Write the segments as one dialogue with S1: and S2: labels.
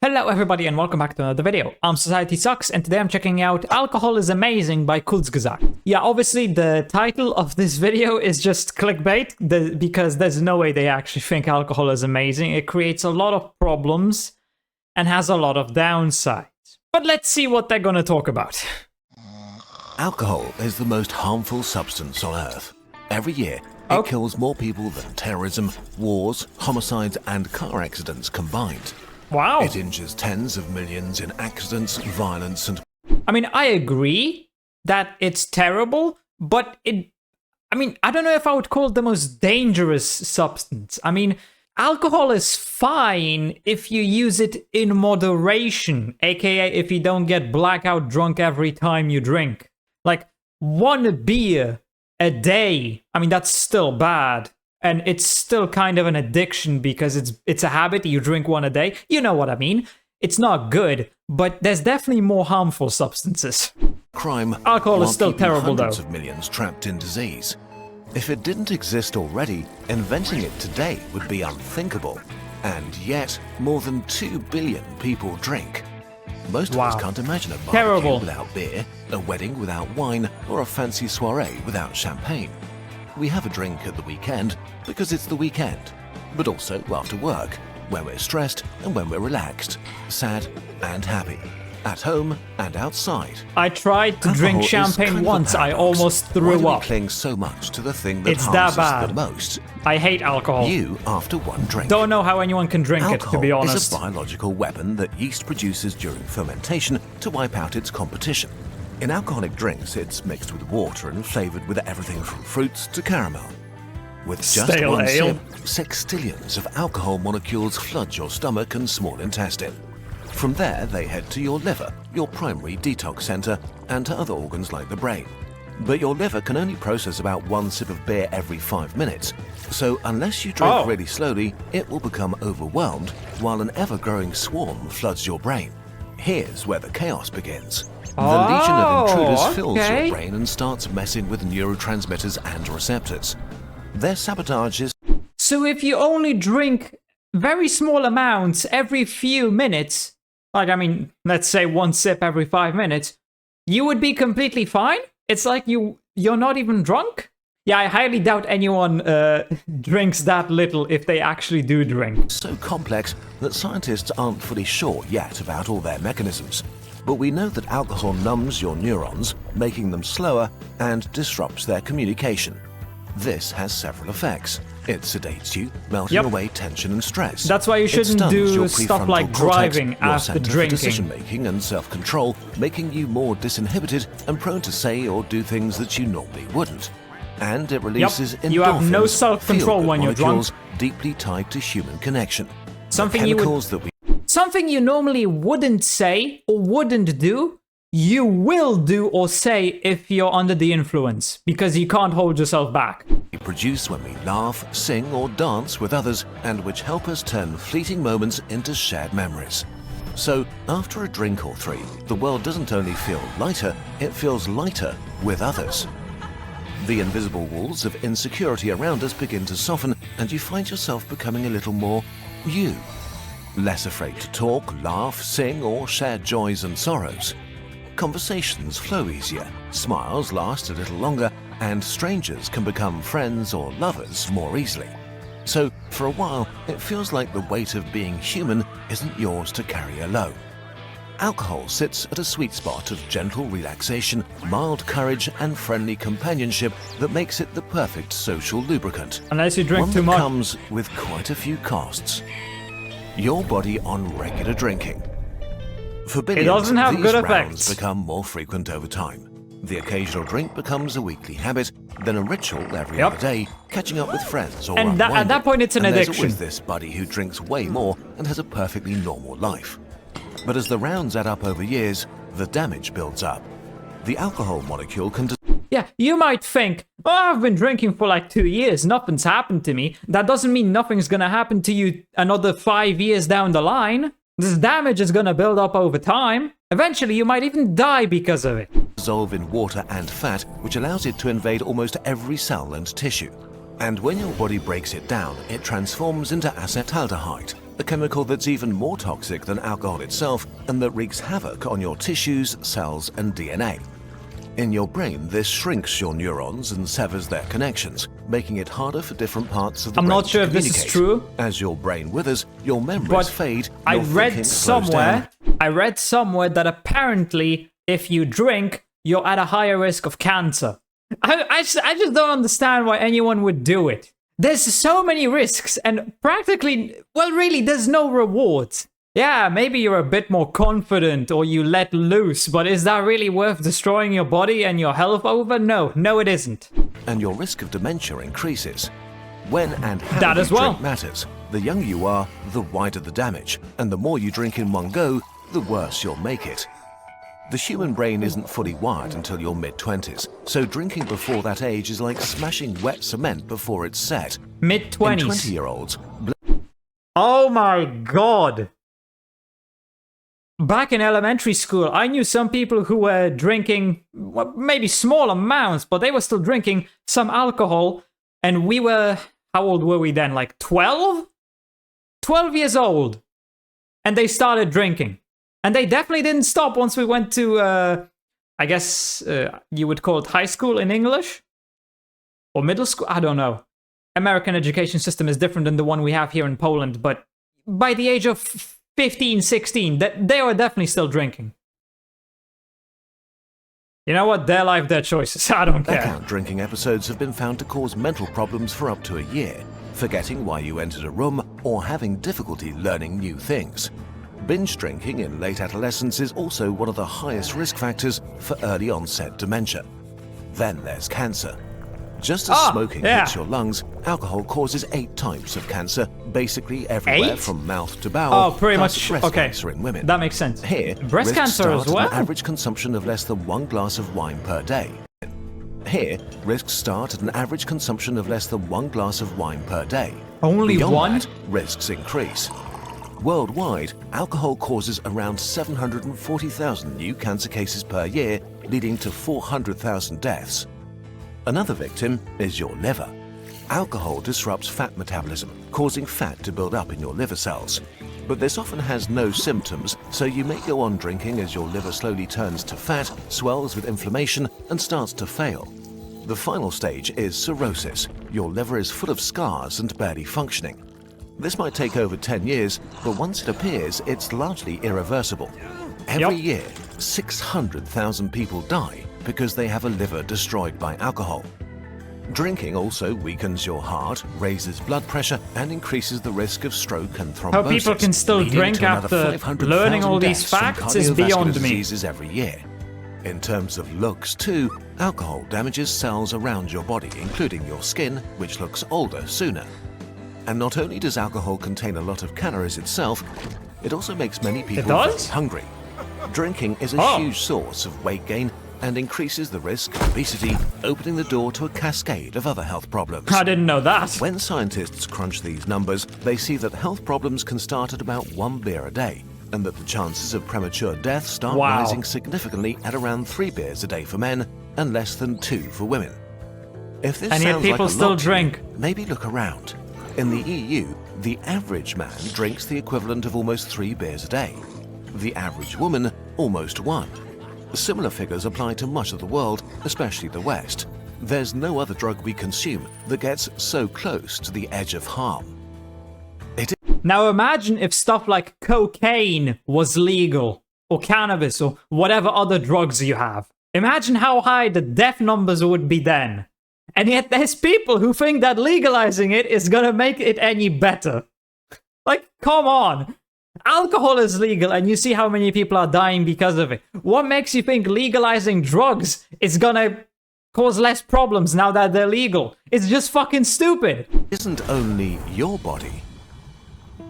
S1: Hello everybody and welcome back to another video. I'm SocietySucks and today I'm checking out Alcohol is Amazing by Kurzgesagt. Yeah, obviously the title of this video is just clickbait because there's no way they actually think alcohol is amazing. It creates a lot of problems and has a lot of downsides. But let's see what they're gonna talk about.
S2: Alcohol is the most harmful substance on Earth. Every year, it kills more people than terrorism, wars, homicides and car accidents combined.
S1: Wow.
S2: It injures tens of millions in accidents, violence and...
S1: I mean, I agree that it's terrible, but I don't know if I would call it the most dangerous substance. I mean, alcohol is fine if you use it in moderation, aka if you don't get blackout drunk every time you drink. Like, one beer a day, I mean, that's still bad. And it's still kind of an addiction because it's a habit. You drink one a day. You know what I mean. It's not good, but there's definitely more harmful substances.
S2: Crime.
S1: Alcohol is still terrible, though.
S2: Hundreds of millions trapped in disease. If it didn't exist already, inventing it today would be unthinkable. And yet, more than 2 billion people drink. Most of us can't imagine a barbecue without beer, a wedding without wine, or a fancy soiree without champagne. We have a drink at the weekend because it's the weekend, but also after work, when we're stressed and when we're relaxed, sad and happy, at home and outside.
S1: I tried to drink champagne once. I almost threw up.
S2: Why do we cling so much to the thing that harms us the most?
S1: I hate alcohol.
S2: You after one drink.
S1: Don't know how anyone can drink it, to be honest.
S2: Alcohol is a biological weapon that yeast produces during fermentation to wipe out its competition. In alcoholic drinks, it's mixed with water and flavored with everything from fruits to caramel. With just one sip, sextillions of alcohol molecules flood your stomach and small intestine. From there, they head to your liver, your primary detox center, and to other organs like the brain. But your liver can only process about one sip of beer every 5 minutes. So unless you drink really slowly, it will become overwhelmed, while an ever-growing swarm floods your brain. Here's where the chaos begins. The legion of intruders fills your brain and starts messing with neurotransmitters and receptors. Their sabotage is...
S1: So if you only drink very small amounts every few minutes, like, I mean, let's say one sip every 5 minutes, you would be completely fine? It's like you're not even drunk? Yeah, I highly doubt anyone drinks that little if they actually do drink.
S2: So complex that scientists aren't fully sure yet about all their mechanisms. But we know that alcohol numbs your neurons, making them slower, and disrupts their communication. This has several effects. It sedates you, melting away tension and stress.
S1: That's why you shouldn't do stuff like driving after drinking.
S2: Decision-making and self-control, making you more disinhibited and prone to say or do things that you normally wouldn't. And it releases endorphins,
S1: you have no self-control when you're drunk.
S2: Deeply tied to human connection.
S1: Something you normally wouldn't say or wouldn't do, you will do or say if you're under the influence, because you can't hold yourself back.
S2: We produce when we laugh, sing or dance with others, and which help us turn fleeting moments into shared memories. So, after a drink or three, the world doesn't only feel lighter, it feels lighter with others. The invisible walls of insecurity around us begin to soften, and you find yourself becoming a little more you. Less afraid to talk, laugh, sing, or share joys and sorrows. Conversations flow easier, smiles last a little longer, and strangers can become friends or lovers more easily. So, for a while, it feels like the weight of being human isn't yours to carry alone. Alcohol sits at a sweet spot of gentle relaxation, mild courage, and friendly companionship that makes it the perfect social lubricant.
S1: Unless you drink too much.
S2: One that comes with quite a few costs. Your body on regular drinking. For billions, these rounds become more frequent over time. The occasional drink becomes a weekly habit, then a ritual every other day, catching up with friends or unwinding.
S1: At that point, it's an addiction.
S2: There's always this buddy who drinks way more and has a perfectly normal life. But as the rounds add up over years, the damage builds up. The alcohol molecule can...
S1: Yeah, you might think, oh, I've been drinking for like 2 years, nothing's happened to me. That doesn't mean nothing's gonna happen to you another 5 years down the line. This damage is gonna build up over time. Eventually, you might even die because of it.
S2: Dissolve in water and fat, which allows it to invade almost every cell and tissue. And when your body breaks it down, it transforms into acetaldehyde, a chemical that's even more toxic than alcohol itself and that wreaks havoc on your tissues, cells, and DNA. In your brain, this shrinks your neurons and severs their connections, making it harder for different parts of the brain
S1: I'm not sure
S2: to
S1: if this is
S2: communicate.
S1: true.
S2: As your brain withers, your memories
S1: But
S2: fade,
S1: I
S2: your
S1: read
S2: thinking slows
S1: somewhere,
S2: down.
S1: that apparently if you drink, you're at a higher risk of cancer. I just don't understand why anyone would do it. There's so many risks and practically, well, really, there's no rewards. Yeah, maybe you're a bit more confident or you let loose, but is that really worth destroying your body and your health over? No, it isn't.
S2: And your risk of dementia increases. When and how
S1: That
S2: you
S1: as well.
S2: drink matters. The younger you are, the wider the damage, and the more you drink in one go, the worse you'll make it. The human brain isn't fully wired until your mid-20s, so drinking before that age is like smashing wet cement before it's set.
S1: Mid-20s.
S2: In 20-year-olds...
S1: Oh my god! Back in elementary school, I knew some people who were drinking, well, maybe small amounts, but they were still drinking some alcohol, and we were, how old were we then, like 12? 12 years old. And they started drinking. And they definitely didn't stop once we went to, I guess you would call it high school in English? Or middle school? I don't know. American education system is different than the one we have here in Poland, but by the age of 15, 16, they were definitely still drinking. You know what? Their life, their choices. I don't care.
S2: Blackout drinking episodes have been found to cause mental problems for up to a year, forgetting why you entered a room or having difficulty learning new things. Binge drinking in late adolescence is also one of the highest risk factors for early onset dementia. Then there's cancer. Just as smoking hits your lungs, alcohol causes 8 types of cancer, basically everywhere
S1: 8?
S2: from mouth to bowel.
S1: Oh, pretty
S2: plus
S1: much.
S2: Breast
S1: Okay,
S2: cancer in women.
S1: that makes sense.
S2: Here,
S1: breast
S2: risks
S1: cancer
S2: start
S1: as
S2: at
S1: well.
S2: an average consumption of less than 1 glass of wine per day. Here, risks start at an average consumption of less than 1 glass of wine per day.
S1: Only
S2: Beyond
S1: one?
S2: that, risks increase. Worldwide, alcohol causes around 740,000 new cancer cases per year, leading to 400,000 deaths. Another victim is your liver. Alcohol disrupts fat metabolism, causing fat to build up in your liver cells. But this often has no symptoms, so you may go on drinking as your liver slowly turns to fat, swells with inflammation, and starts to fail. The final stage is cirrhosis. Your liver is full of scars and barely functioning. This might take over 10 years, but once it appears, it's largely irreversible. Every year, 600,000 people die because they have a liver destroyed by alcohol. Drinking also weakens your heart, raises blood pressure, and increases the risk of stroke and thrombosis.
S1: How people can still
S2: leading
S1: drink
S2: to another
S1: after
S2: 500,000
S1: learning all these
S2: deaths from
S1: facts is
S2: cardiovascular
S1: beyond me.
S2: diseases every year. In terms of looks too, alcohol damages cells around your body, including your skin, which looks older sooner. And not only does alcohol contain a lot of calories itself, it also makes many people very hungry. Drinking is a huge source of weight gain and increases the risk of obesity, opening the door to a cascade of other health problems.
S1: I didn't know that.
S2: When scientists crunch these numbers, they see that health problems can start at about 1 beer a day, and that the chances of premature death start rising significantly at around 3 beers a day for men and less than 2 for women. If this
S1: and yet
S2: sounds
S1: people
S2: like a
S1: still
S2: lot to
S1: drink.
S2: you, maybe look around. In the EU, the average man drinks the equivalent of almost 3 beers a day. The average woman, almost 1. Similar figures apply to much of the world, especially the West. There's no other drug we consume that gets so close to the edge of harm.
S1: Now imagine if stuff like cocaine was legal, or cannabis, or whatever other drugs you have. Imagine how high the death numbers would be then. And yet there's people who think that legalizing it is gonna make it any better. Like, come on. Alcohol is legal and you see how many people are dying because of it. What makes you think legalizing drugs is gonna cause less problems now that they're legal? It's just fucking stupid.
S2: It isn't only your body.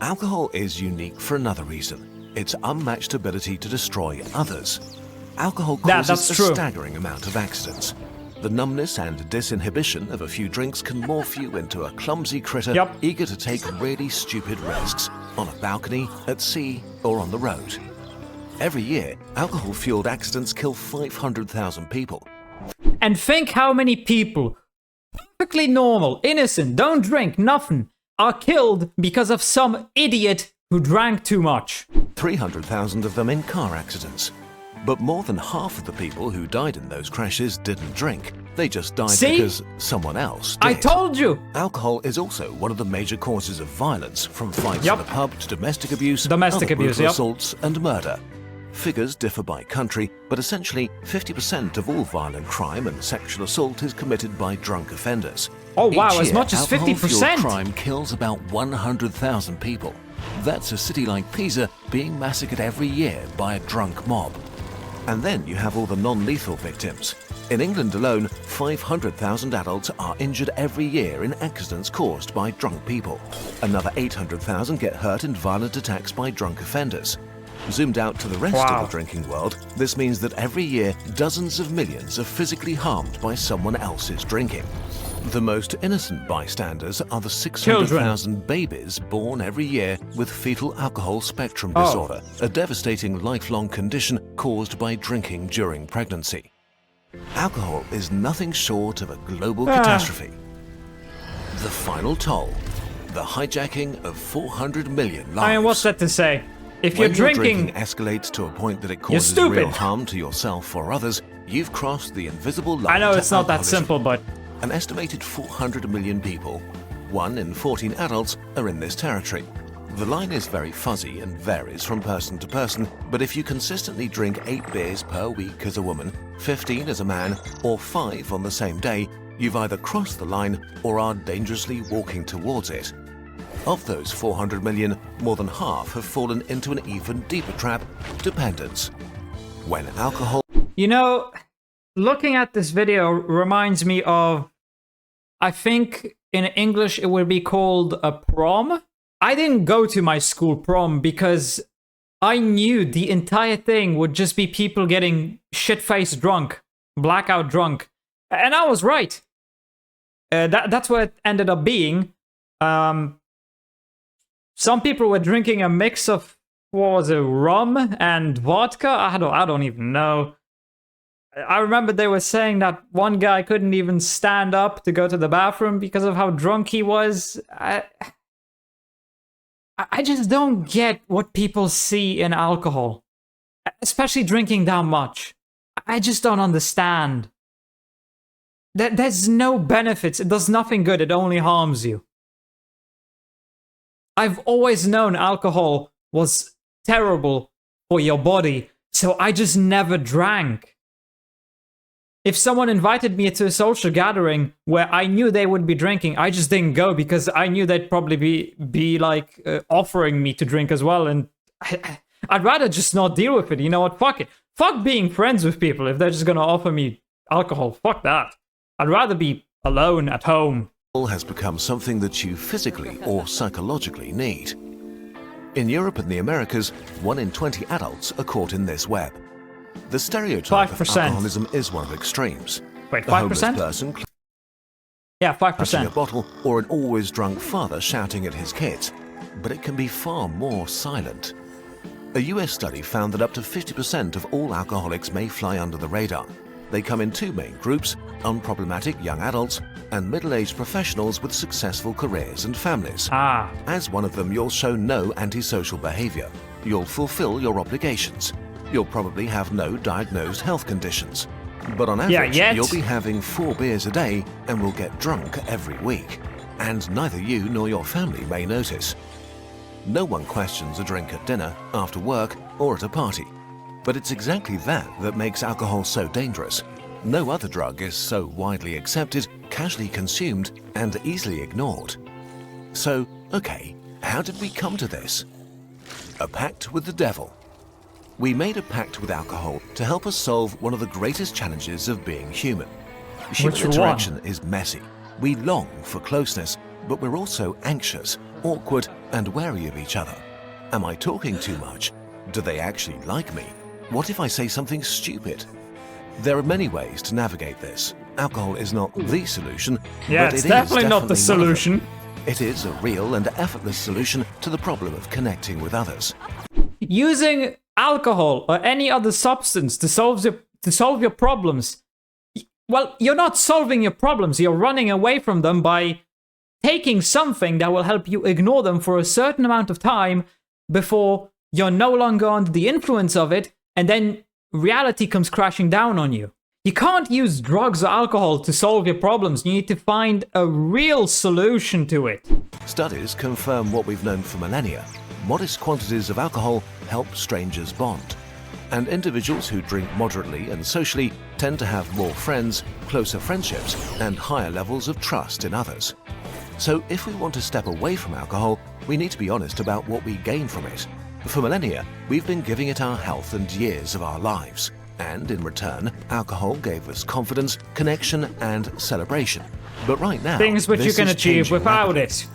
S2: Alcohol is unique for another reason. Its unmatched ability to destroy others. Alcohol causes a staggering amount of accidents. The numbness and disinhibition of a few drinks can morph you into a clumsy critter eager to take really stupid risks on a balcony, at sea, or on the road. Every year, alcohol-fueled accidents kill 500,000 people.
S1: And think how many people, perfectly normal, innocent, don't drink, nothing, are killed because of some idiot who drank too much.
S2: 300,000 of them in car accidents. But more than half of the people who died in those crashes didn't drink. They just died because someone else did.
S1: I told you!
S2: Alcohol is also one of the major causes of violence, from fights in the pub to domestic abuse, brutal assaults and murder. Figures differ by country, but essentially 50% of all violent crime and sexual assault is committed by drunk offenders.
S1: Oh wow,
S2: Each
S1: as
S2: year,
S1: much as 50%?
S2: alcohol-fueled crime kills about 100,000 people. That's a city like Pisa being massacred every year by a drunk mob. And then you have all the non-lethal victims. In England alone, 500,000 adults are injured every year in accidents caused by drunk people. Another 800,000 get hurt in violent attacks by drunk offenders. Zoomed out to the rest of the drinking world, this means that every year dozens of millions are physically harmed by someone else's drinking. The most innocent bystanders are the 600,000 babies born every year with fetal alcohol spectrum disorder, a devastating lifelong condition caused by drinking during pregnancy. Alcohol is nothing short of a global catastrophe. The final toll, the hijacking of 400 million lives.
S1: I mean, what's that to say? If
S2: when
S1: you're drinking
S2: escalates to a point that it causes real harm to yourself or others, you've crossed the invisible line.
S1: I know it's not that
S2: alcoholism.
S1: simple, but
S2: An estimated 400 million people, 1 in 14 adults, are in this territory. The line is very fuzzy and varies from person to person, but if you consistently drink 8 beers per week as a woman, 15 as a man, or 5 on the same day, you've either crossed the line or are dangerously walking towards it. Of those 400 million, more than half have fallen into an even deeper trap, dependence. When alcohol...
S1: You know, looking at this video reminds me of, I think in English it would be called a prom. I didn't go to my school prom because I knew the entire thing would just be people getting shit-faced drunk, blackout drunk. And I was right. That's what it ended up being. Some people were drinking a mix of, what was it, rum and vodka? I don't even know. I remember they were saying that one guy couldn't even stand up to go to the bathroom because of how drunk he was. I just don't get what people see in alcohol, especially drinking that much. I just don't understand. There's no benefits. It does nothing good. It only harms you. I've always known alcohol was terrible for your body, so I just never drank. If someone invited me to a social gathering where I knew they would be drinking, I just didn't go because I knew they'd probably be like offering me to drink as well, and I'd rather just not deal with it. You know what? Fuck it. Fuck being friends with people if they're just gonna offer me alcohol. Fuck that. I'd rather be alone at home.
S2: Has become something that you physically or psychologically need. In Europe and the Americas, 1 in 20 adults are caught in this web. The stereotype
S1: 5%.
S2: of alcoholism is one of extremes.
S1: Wait,
S2: a homeless
S1: 5%?
S2: person
S1: Yeah,
S2: clutching a
S1: 5%.
S2: bottle, or an always drunk father shouting at his kids. But it can be far more silent. A US study found that up to 50% of all alcoholics may fly under the radar. They come in 2 main groups: unproblematic young adults and middle-aged professionals with successful careers and families. As one of them, you'll show no antisocial behavior. You'll fulfill your obligations. You'll probably have no diagnosed health conditions. But on average, you'll be having 4 beers a day and will get drunk every week. And neither you nor your family may notice. No one questions a drink at dinner, after work, or at a party. But it's exactly that makes alcohol so dangerous. No other drug is so widely accepted, casually consumed, and easily ignored. So, okay, how did we come to this? A pact with the devil. We made a pact with alcohol to help us solve one of the greatest challenges of being human. Human interaction is messy. We long for closeness, but we're also anxious, awkward, and wary of each other. Am I talking too much? Do they actually like me? What if I say something stupid? There are many ways to navigate this. Alcohol is not the solution, but
S1: it's definitely not the solution.
S2: It is a real and effortless solution to the problem of connecting with others.
S1: Using alcohol or any other substance to solve your problems. Well, you're not solving your problems. You're running away from them by taking something that will help you ignore them for a certain amount of time before you're no longer under the influence of it, and then reality comes crashing down on you. You can't use drugs or alcohol to solve your problems. You need to find a real solution to it.
S2: Studies confirm what we've known for millennia. Modest quantities of alcohol help strangers bond. And individuals who drink moderately and socially tend to have more friends, closer friendships, and higher levels of trust in others. So if we want to step away from alcohol, we need to be honest about what we gain from it. For millennia, we've been giving it our health and years of our lives. And in return, alcohol gave us confidence, connection, and celebration. But right now,
S1: things which you can achieve without
S2: rapidly.
S1: it.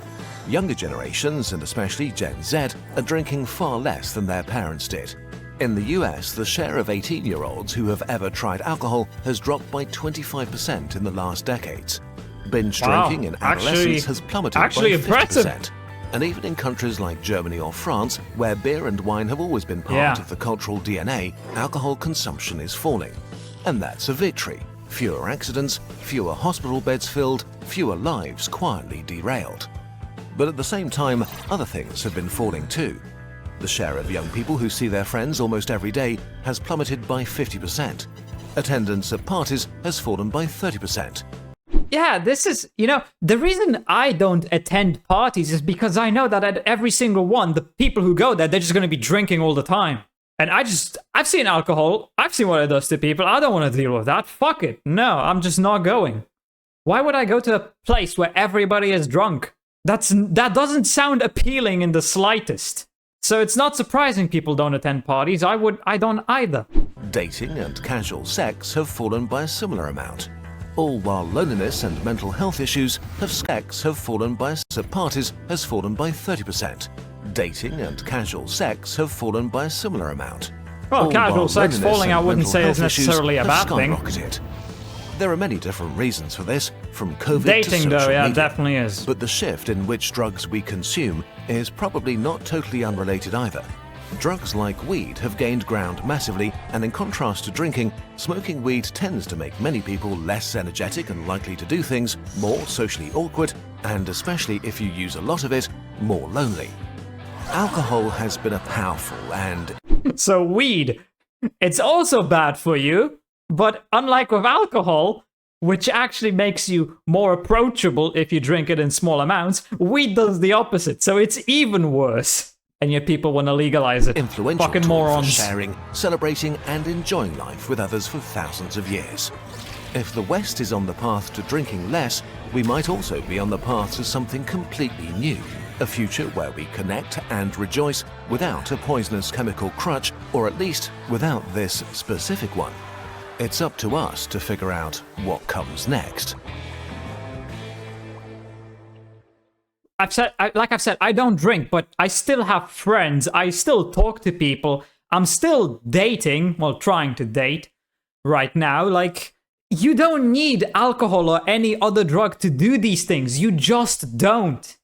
S2: Younger generations, and especially Gen Z, are drinking far less than their parents did. In the US, the share of 18-year-olds who have ever tried alcohol has dropped by 25% in the last decades. Binge drinking in adolescence has plummeted by 50%.
S1: Impressive.
S2: And even in countries like Germany or France, where beer and wine have always been part of the cultural DNA, alcohol consumption is falling. And that's a victory. Fewer accidents, fewer hospital beds filled, fewer lives quietly derailed. But at the same time, other things have been falling too. The share of young people who see their friends almost every day has plummeted by 50%. Attendance at parties has fallen by 30%.
S1: Yeah, this is, the reason I don't attend parties is because I know that at every single one, the people who go there, they're just going to be drinking all the time. And I've seen alcohol. I've seen what it does to people. I don't want to deal with that. Fuck it. No, I'm just not going. Why would I go to a place where everybody is drunk? That doesn't sound appealing in the slightest. So it's not surprising people don't attend parties. I don't either.
S2: Dating and casual sex have fallen by a similar amount. All while loneliness and mental health issues have fallen by at parties has fallen by 30%. Dating and casual sex have fallen by a similar amount.
S1: Well, casual sex falling I wouldn't say is necessarily a bad thing.
S2: There are many different reasons for this, from COVID to
S1: dating
S2: social
S1: though, yeah,
S2: media,
S1: definitely is.
S2: But the shift in which drugs we consume is probably not totally unrelated either. Drugs like weed have gained ground massively, and in contrast to drinking, smoking weed tends to make many people less energetic and likely to do things, more socially awkward, and especially if you use a lot of it, more lonely. Alcohol has been a powerful and...
S1: So weed, it's also bad for you, but unlike with alcohol, which actually makes you more approachable if you drink it in small amounts, weed does the opposite, so it's even worse. And yet people want to legalize it.
S2: Influential
S1: fucking
S2: tool
S1: morons.
S2: For sharing, celebrating, and enjoying life with others for thousands of years. If the West is on the path to drinking less, we might also be on the path to something completely new. A future where we connect and rejoice without a poisonous chemical crutch, or at least without this specific one. It's up to us to figure out what comes next.
S1: Like I've said, I don't drink, but I still have friends. I still talk to people. I'm still dating, well, trying to date right now. Like, you don't need alcohol or any other drug to do these things. You just don't.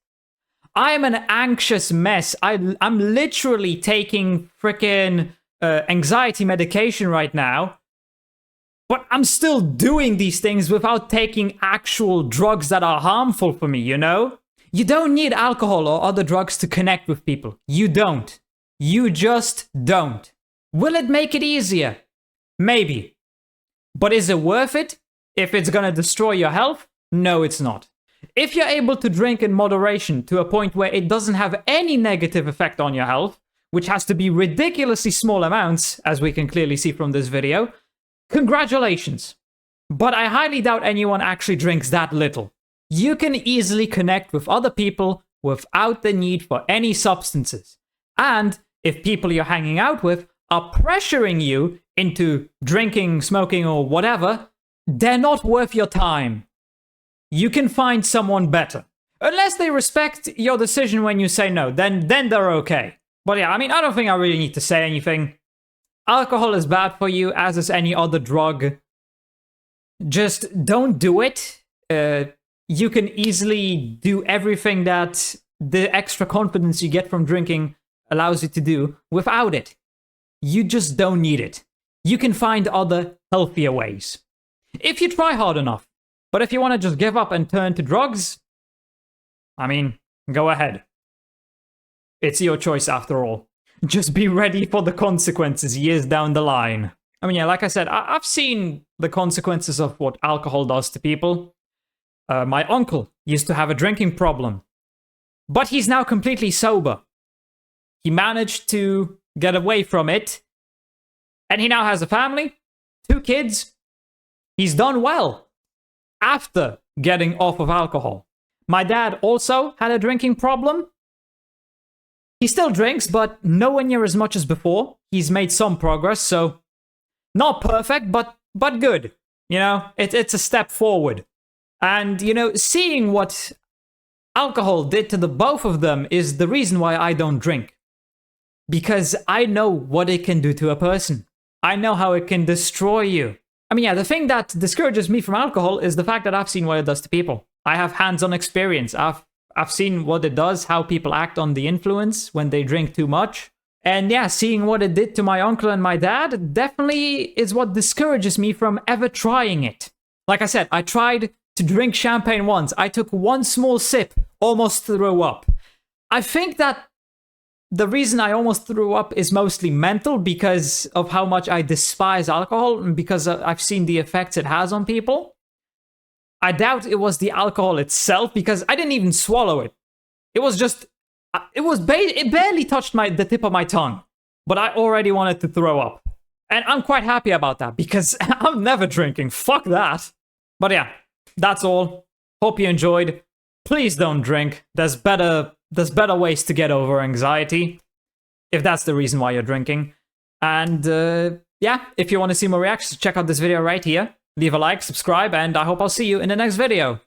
S1: I'm an anxious mess. I'm literally taking freaking anxiety medication right now. But I'm still doing these things without taking actual drugs that are harmful for me, you know? You don't need alcohol or other drugs to connect with people. You don't. You just don't. Will it make it easier? Maybe. But is it worth it? If it's gonna destroy your health? No, it's not. If you're able to drink in moderation to a point where it doesn't have any negative effect on your health, which has to be ridiculously small amounts, as we can clearly see from this video, congratulations. But I highly doubt anyone actually drinks that little. You can easily connect with other people without the need for any substances. And if people you're hanging out with are pressuring you into drinking, smoking, or whatever, they're not worth your time. You can find someone better. Unless they respect your decision when you say no, then they're okay. But yeah, I mean, I don't think I really need to say anything. Alcohol is bad for you, as is any other drug. Just don't do it. You can easily do everything that the extra confidence you get from drinking allows you to do without it. You just don't need it. You can find other, healthier ways. If you try hard enough. But if you want to just give up and turn to drugs, I mean, go ahead. It's your choice after all. Just be ready for the consequences years down the line. I mean, yeah, like I said, I've seen the consequences of what alcohol does to people. My uncle used to have a drinking problem, but he's now completely sober. He managed to get away from it, and he now has a family, 2 kids. He's done well after getting off of alcohol. My dad also had a drinking problem. He still drinks, but nowhere near as much as before. He's made some progress, so not perfect, but good. You know, it's a step forward. And, you know, seeing what alcohol did to the both of them is the reason why I don't drink. Because I know what it can do to a person. I know how it can destroy you. I mean, yeah, the thing that discourages me from alcohol is the fact that I've seen what it does to people. I have hands-on experience. I've seen what it does, how people act on the influence when they drink too much. And yeah, seeing what it did to my uncle and my dad definitely is what discourages me from ever trying it. Like I said, I tried to drink champagne once. I took one small sip, almost threw up. I think that the reason I almost threw up is mostly mental because of how much I despise alcohol and because I've seen the effects it has on people. I doubt it was the alcohol itself because I didn't even swallow it. It was just, it barely touched the tip of my tongue, but I already wanted to throw up. And I'm quite happy about that because I'm never drinking. Fuck that. But yeah, that's all. Hope you enjoyed. Please don't drink. There's better ways to get over anxiety, if that's the reason why you're drinking. And yeah, if you want to see more reactions, check out this video right here. Leave a like, subscribe, and I hope I'll see you in the next video.